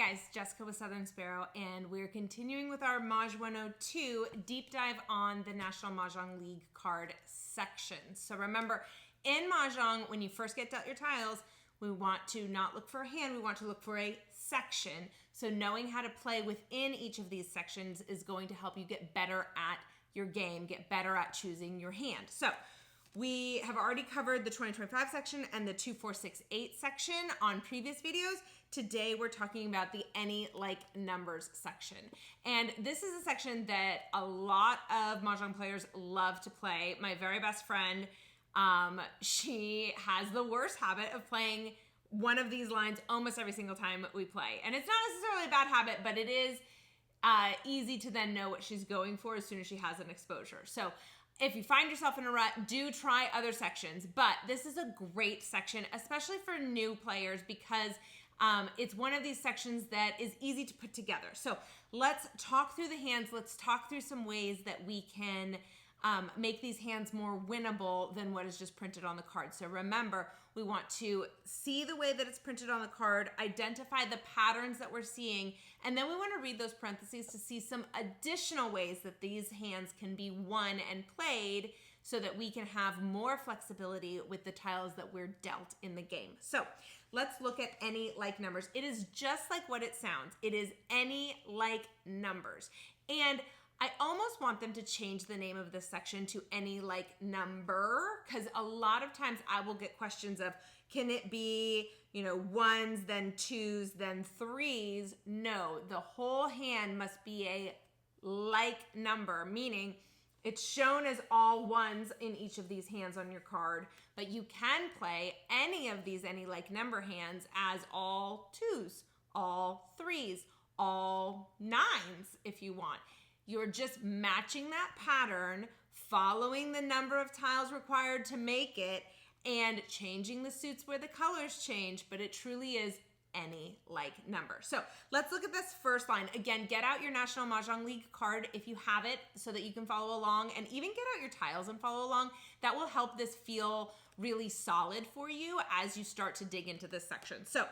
guys, Jessica with Southern Sparrow, and we're continuing with our Maj 102 deep dive on the National Mahjong League card section. So remember, in Mahjong, when you first get dealt your tiles, we want to not look for a hand, we want to look for a section. So knowing how to play within each of these sections is going to help you get better at your game, get better at choosing your hand. So we have already covered the 2025 section and the 2468 section on previous videos. Today we're talking about the any like numbers section. And this is a section that a lot of Mahjong players love to play. My very best friend, she has the worst habit of playing one of these lines almost every single time we play. And it's not necessarily a bad habit, but it is easy to then know what she's going for as soon as she has an exposure. So if you find yourself in a rut, do try other sections. But this is a great section, especially for new players, because it's one of these sections that is easy to put together. So let's talk through the hands. Let's talk through some ways that we can make these hands more winnable than what is just printed on the card. So remember, we want to see the way that it's printed on the card, identify the patterns that we're seeing, and then we want to read those parentheses to see some additional ways that these hands can be won and played so that we can have more flexibility with the tiles that we're dealt in the game. So let's look at any like numbers. It is just like what it sounds. It is any like numbers. And I almost want them to change the name of this section to any like number, because a lot of times I will get questions of, can it be, ones, then twos, then threes? No, the whole hand must be a like number, meaning it's shown as all ones in each of these hands on your card, but you can play any of these any like number hands as all twos, all threes, all nines if you want. You're just matching that pattern, following the number of tiles required to make it, and changing the suits where the colors change, but it truly is any like number. So let's look at this first line. Again, get out your National Mahjong League card if you have it so that you can follow along, and even get out your tiles and follow along. That will help this feel really solid for you as you start to dig into this section. So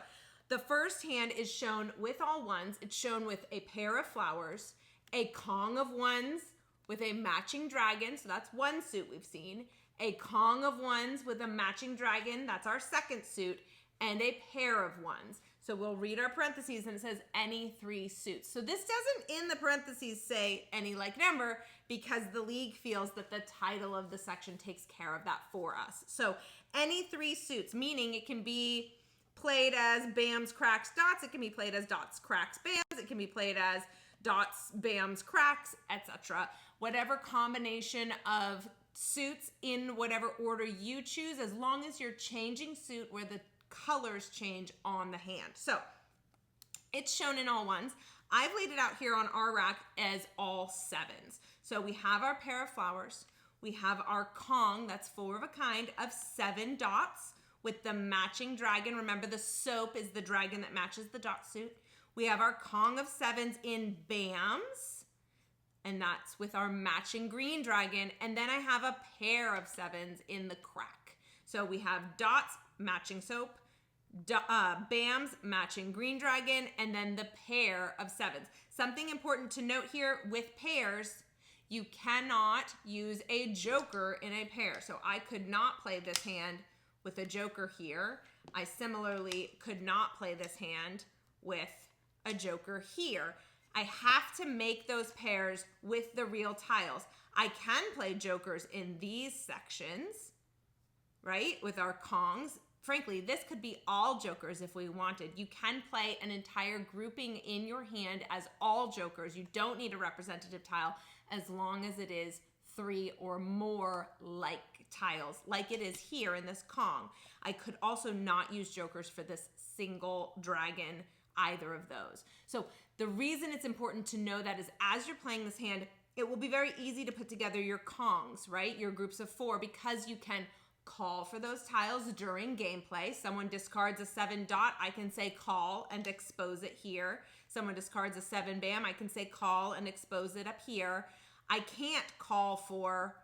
the first hand is shown with all ones. It's shown with a pair of flowers, a Kong of ones with a matching dragon, so that's one suit we've seen, a Kong of ones with a matching dragon, that's our second suit, and a pair of ones. So we'll read our parentheses and it says any three suits. So this doesn't in the parentheses say any like number, because the league feels that the title of the section takes care of that for us. So any three suits, meaning it can be played as bams, cracks, dots, it can be played as dots, cracks, bams, it can be played as dots, bams, cracks, etc. Whatever combination of suits in whatever order you choose, as long as you're changing suit where the colors change on the hand. So it's shown in all ones. I've laid it out here on our rack as all sevens. So we have our pair of flowers. We have our Kong, that's four of a kind, of 7 dots with the matching dragon. Remember, the soap is the dragon that matches the dot suit. We have our Kong of 7s in bams, and that's with our matching green dragon. And then I have a pair of 7s in the crack. So we have dots matching soap, bams matching green dragon, and then the pair of 7s. Something important to note here with pairs, you cannot use a joker in a pair. So I could not play this hand with a joker here. I similarly could not play this hand with a joker here. I have to make those pairs with the real tiles. I can play jokers in these sections, right, with our Kongs. Frankly, this could be all jokers if we wanted. You can play an entire grouping in your hand as all jokers. You don't need a representative tile as long as it is 3 or more like tiles, like it is here in this Kong. I could also not use jokers for this single dragon, either of those. So the reason it's important to know that is as you're playing this hand, it will be very easy to put together your Kongs, right? Your groups of 4, because you can call for those tiles during gameplay. Someone discards a 7 dot, I can say call and expose it here. Someone discards a 7 bam, I can say call and expose it up here. I can't call for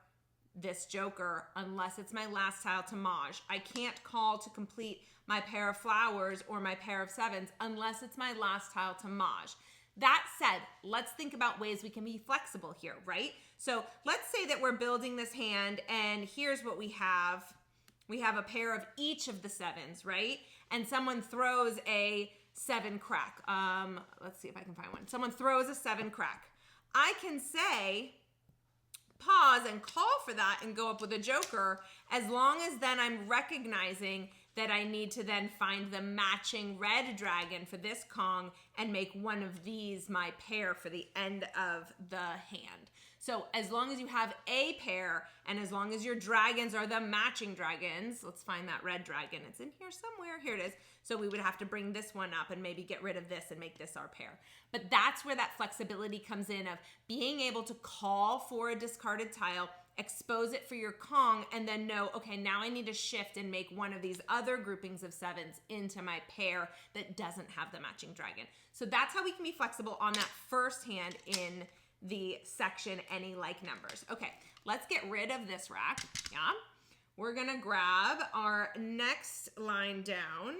this joker unless it's my last tile to Maj. I can't call to complete my pair of flowers or my pair of sevens unless it's my last tile to Maj. That said, let's think about ways we can be flexible here, right? So let's say that we're building this hand and here's what we have. We have a pair of each of the sevens, right? And someone throws a 7 crack. Let's see if I can find one. Someone throws a 7 crack. I can say, pause and call for that and go up with a joker, as long as then I'm recognizing that I need to then find the matching red dragon for this Kong and make one of these my pair for the end of the hand. So as long as you have a pair and as long as your dragons are the matching dragons, let's find that red dragon. It's in here somewhere. Here it is. So we would have to bring this one up and maybe get rid of this and make this our pair. But that's where that flexibility comes in, of being able to call for a discarded tile, expose it for your Kong, and then know, okay, now I need to shift and make one of these other groupings of sevens into my pair that doesn't have the matching dragon. So that's how we can be flexible on that first hand in the section any like numbers. Okay, let's get rid of this rack. Yeah, we're gonna grab our next line down.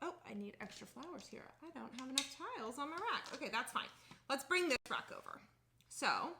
Oh, I need extra flowers here. I don't have enough tiles on my rack. Okay, that's fine. Let's bring this rack over. So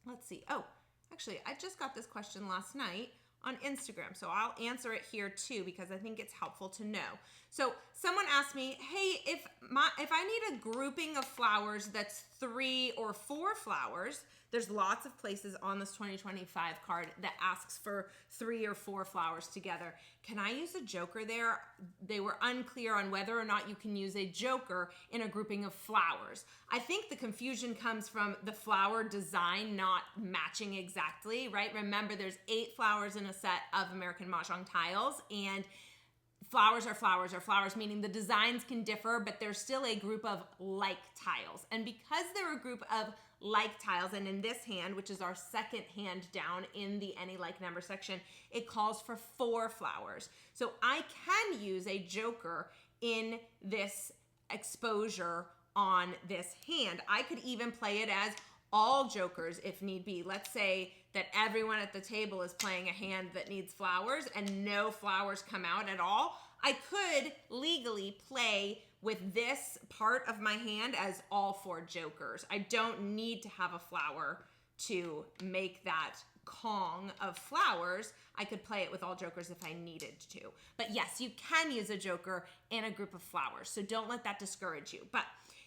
let's see. Oh, actually, I just got this question last night on Instagram, so I'll answer it here too because I think it's helpful to know. So someone asked me, hey, if I need a grouping of flowers that's 3 or 4 flowers, there's lots of places on this 2025 card that asks for 3 or 4 flowers together. Can I use a joker there? They were unclear on whether or not you can use a joker in a grouping of flowers. I think the confusion comes from the flower design not matching exactly, right? Remember, there's 8 flowers in a set of American Mahjong tiles, and flowers are flowers are flowers, meaning the designs can differ, but there's still a group of like tiles. And because they're a group of like tiles, and in this hand, which is our second hand down in the any like number section, it calls for 4 flowers. So I can use a joker in this exposure on this hand. I could even play it as all jokers if need be. Let's say that everyone at the table is playing a hand that needs flowers and no flowers come out at all. I could legally play with this part of my hand as all 4 jokers. I don't need to have a flower to make that Kong of flowers. I could play it with all jokers if I needed to. But yes, you can use a joker in a group of flowers, so don't let that discourage you. But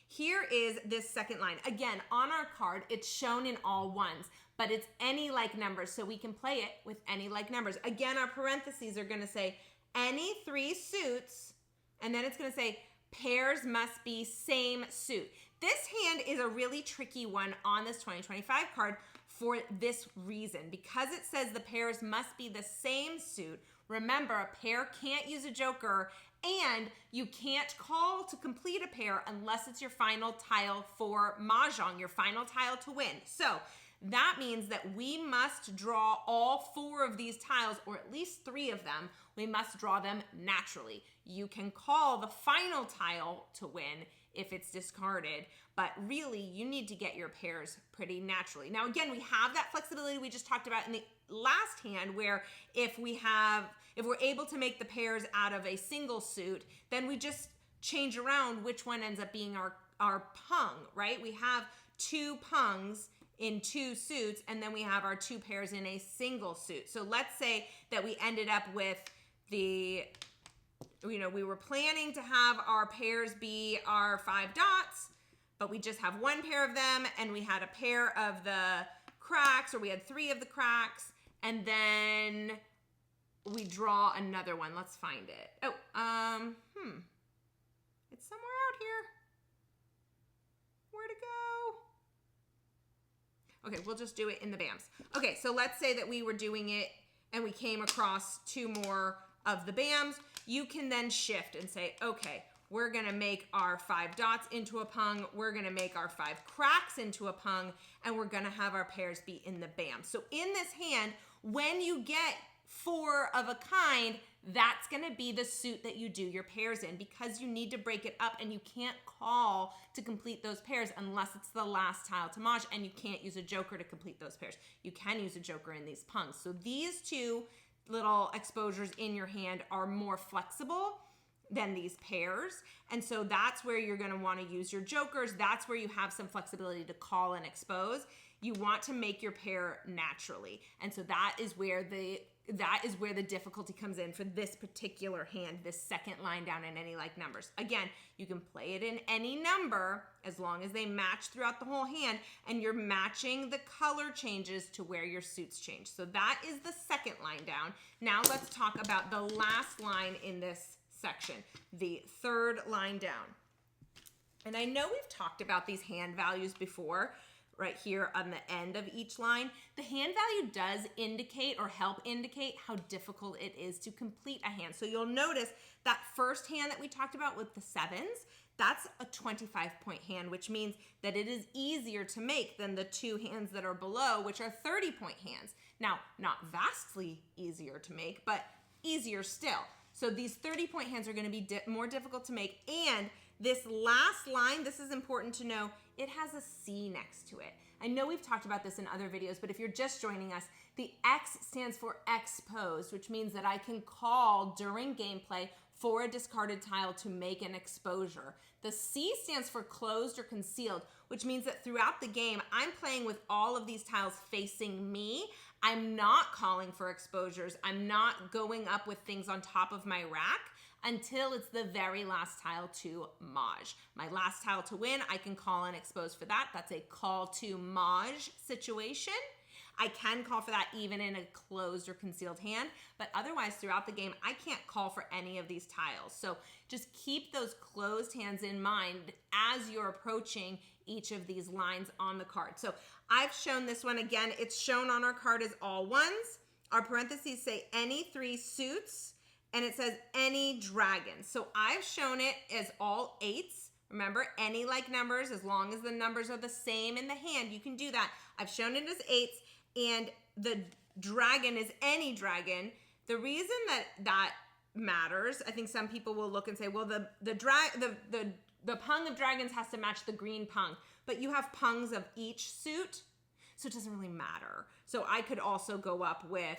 here is this second line. Again, on our card, it's shown in all ones, but it's any like numbers, so we can play it with any like numbers. Again, our parentheses are gonna say any 3 suits, and then it's gonna say pairs must be same suit. This hand is a really tricky one on this 2025 card for this reason. Because it says the pairs must be the same suit, remember, a pair can't use a joker, and you can't call to complete a pair unless it's your final tile for Mahjong, your final tile to win. So that means that we must draw all 4 of these tiles, or at least 3 of them. We must draw them naturally. You can call the final tile to win if it's discarded, but really you need to get your pairs pretty naturally. Now again, we have that flexibility we just talked about in the last hand, where if we're able to make the pairs out of a single suit, then we just change around which one ends up being our pung, right? We have 2 pungs in 2 suits, and then we have our 2 pairs in a single suit. So let's say that we ended up with we were planning to have our pairs be our 5 dots, but we just have 1 pair of them, and we had a pair of the cracks, or we had 3 of the cracks, and then we draw another one. Let's find it. Oh, it's somewhere out here. Where'd it go? Okay, we'll just do it in the BAMs. Okay, so let's say that we were doing it and we came across 2 more of the BAMs. You can then shift and say, okay, we're gonna make our 5 dots into a pung, we're gonna make our 5 cracks into a pung, and we're gonna have our pairs be in the BAM. So in this hand, when you get 4 of a kind, that's gonna be the suit that you do your pairs in, because you need to break it up and you can't call to complete those pairs unless it's the last tile to Maj, and you can't use a joker to complete those pairs. You can use a joker in these pungs. So these 2 little exposures in your hand are more flexible than these pairs. And so that's where you're going to want to use your jokers. That's where you have some flexibility to call and expose. You want to make your pair naturally. And so that is where the difficulty comes in for this particular hand, this second line down in any like numbers. Again, you can play it in any number as long as they match throughout the whole hand, and you're matching the color changes to where your suits change. So that is the second line down. Now let's talk about the last line in this section, the third line down. And I know we've talked about these hand values before, right here on the end of each line. The hand value does indicate or help indicate how difficult it is to complete a hand. So you'll notice that first hand that we talked about with the sevens, that's a 25-point hand, which means that it is easier to make than the two hands that are below, which are 30-point hands. Now, not vastly easier to make, but easier still. So these 30-point hands are going to be more difficult to make. And this last line, this is important to know, it has a C next to it. I know we've talked about this in other videos, but if you're just joining us, the X stands for exposed, which means that I can call during gameplay for a discarded tile to make an exposure. The C stands for closed or concealed, which means that throughout the game, I'm playing with all of these tiles facing me. I'm not calling for exposures. I'm not going up with things on top of my rack until it's the very last tile to Maj. My last tile to win, I can call and expose for that. That's a call to Maj situation. I can call for that even in a closed or concealed hand, but otherwise throughout the game, I can't call for any of these tiles. So just keep those closed hands in mind as you're approaching each of these lines on the card. So I've shown this one again. It's shown on our card as all ones. Our parentheses say any three suits, and it says any dragons. So I've shown it as all eights. Remember, any like numbers, as long as the numbers are the same in the hand, you can do that. I've shown it as eights, and the dragon is any dragon. The reason that matters, I think some people will look and say, well, the pung of dragons has to match the green pung, but you have pungs of each suit, so it doesn't really matter. So I could also go up with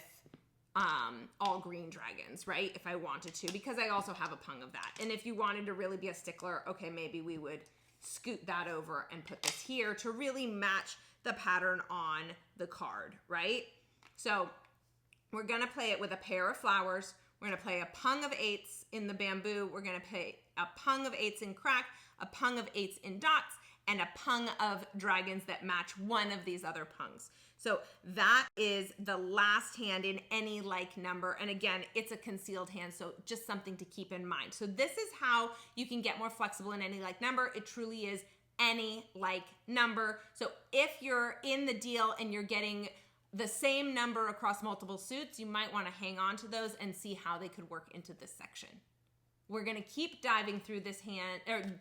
all green dragons, right? If I wanted to, because I also have a pung of that. And if you wanted to really be a stickler, okay, maybe we would scoot that over and put this here to really match the pattern on the card, right? So we're gonna play it with a pair of flowers. We're gonna play a pung of eights in the bamboo. We're gonna play a pung of eights in crack, a pung of eights in dots, and a pung of dragons that match one of these other pungs. So that is the last hand in any like number. And again, it's a concealed hand, so just something to keep in mind. So this is how you can get more flexible in any like number. It truly is any like number. So if you're in the deal and you're getting the same number across multiple suits, you might want to hang on to those and see how they could work into this section. We're going to keep diving through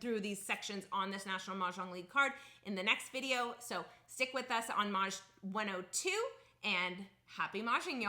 through these sections on this National Mahjong League card in the next video. So stick with us on Maj 102, and happy Mahjong, y'all.